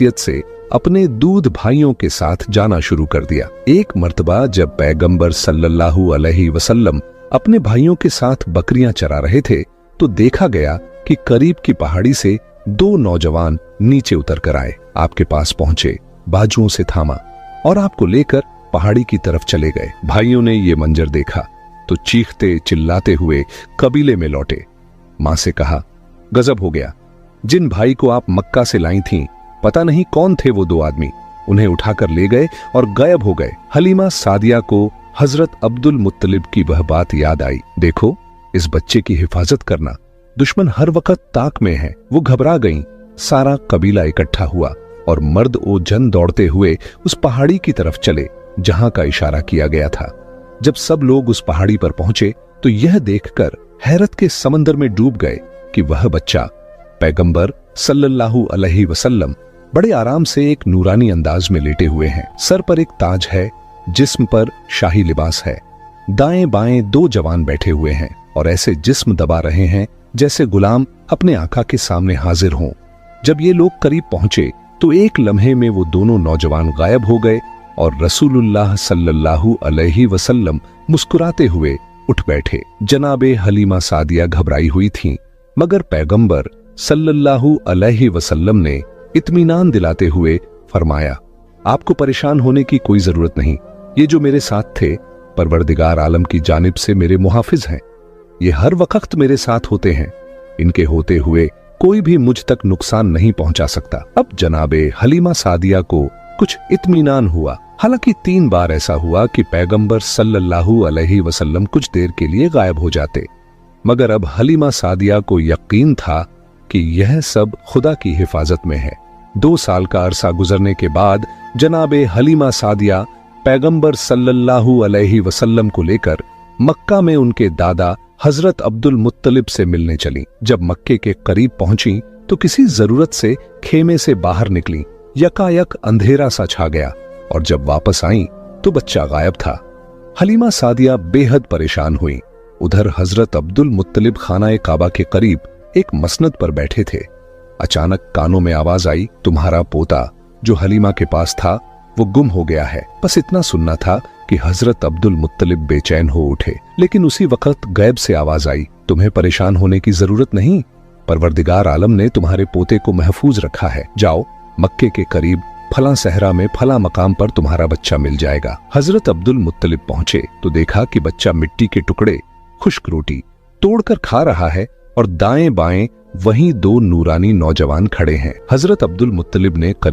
हैसियत से अपने दूध भाइयों के साथ जाना शुरू कर दिया। एक मर्तबा जब पैगंबर सल्लल्लाहु अलैहि वसल्लम अपने भाइयों के साथ बकरियां चरा रहे थे तो देखा गया कि करीब की पहाड़ी से दो नौजवान नीचे उतर कर आए, आपके पास पहुंचे, बाजुओं से थामा और आपको लेकर पहाड़ी की तरफ चले गए। भाइयों ने ये मंजर देखा तो चीखते चिल्लाते हुए कबीले में लौटे। मां से कहा, गजब हो गया, जिन भाई को आप मक्का से लाई थीं, पता नहीं कौन थे वो दो आदमी, उन्हें उठाकर ले गए और गायब हो गए। हलीमा सादिया को हजरत अब्दुल मुत्तलिब की वह बात याद आई। देखो, इस बच्चे की हिफाजत करना, दुश्मन हर वक्त ताक में है। वो घबरा गईं। सारा कबीला इकट्ठा हुआ और मर्द ओ जन दौड़ते हुए उस पहाड़ी की तरफ चले जहां का इशारा किया गया था। जब सब लोग उस पहाड़ी पर पहुंचे तो यह देखकर हैरत के समंदर में डूब गए कि वह बच्चा पैगंबर सल्लल्लाहु अलैहि वसल्लम बड़े आराम से एक नूरानी अंदाज में लेटे हुए हैं। सर पर एक ताज है, जिस्म पर शाही लिबास है। दाएं बाएं दो जवान बैठे हुए हैं और ऐसे जिस्म दबा रहे हैं जैसे गुलाम अपने आका के सामने हाजिर हों। जब ये लोग करीब पहुंचे तो एक लम्हे में वो दोनों नौजवान गायब हो गए और रसूलुल्लाह सल्लल्लाहु अलैहि वसल्लम मुस्कुराते हुए उठ बैठे। जनाबे हलीमा सादिया घबराई हुई थीं, मगर पैगंबर सल्लल्लाहु अलैहि वसल्लम ने इत्मीनान दिलाते हुए फरमाया, आपको परेशान होने की कोई जरूरत नहीं। ये जो मेरे साथ थे परवरदिगार आलम की जानिब से मेरे मुहाफिज हैं। ये हर वक्त मेरे साथ होते हैं। इनके होते हुए कोई भी मुझ तक नुकसान नहीं पहुंचा सकता। अब जनाबे हलीमा सादिया को कुछ इत्मीनान हुआ। हालांकि 3 बार ऐसा हुआ कि पैगंबर सल्लल्लाहु अलैहि वसल्लम कुछ देर के लिए गायब हो जाते, मगर अब हलीमा सादिया को यकीन था कि यह सब खुदा की हिफाजत में है। 2 साल का अरसा गुजरने के बाद जनाबे हलीमा सादिया पैगंबर सल्लल्लाहु अलैहि वसल्लम को लेकर मक्का में उनके दादा हजरत अब्दुल मुत्तलिब से मिलने चली। जब मक्के के करीब पहुंची तो किसी जरूरत से खेमे से बाहर निकली। यकायक अंधेरा सा छा गया और जब वापस आई तो बच्चा गायब था। हलीमा सादिया बेहद परेशान हुई। उधर हजरत अब्दुल मुत्तलिब खाना काबा के करीब एक मसनद पर बैठे थे। अचानक कानों में आवाज आई, तुम्हारा पोता जो हलीमा के पास था वो गुम हो गया है। बस इतना सुनना था कि हजरत अब्दुल मुत्तलिब बेचैन हो उठे, लेकिन उसी वक्त गैब से आवाज आई, तुम्हें परेशान होने की जरूरत नहीं, परवरदिगार आलम ने तुम्हारे पोते को महफूज रखा है। जाओ, मक्के के करीब फला सहरा में फला मकाम पर तुम्हारा बच्चा मिल जाएगा। हजरत अब्दुल मुत्तलिब पहुंचे तो देखा कि बच्चा मिट्टी के टुकड़े खुश्क रोटी तोड़कर खा रहा है और दाएं बाएं वहीं 2 नूरानी नौजवान खड़े हैं। हजरत अब्दुल मुत्तलिब ने करीब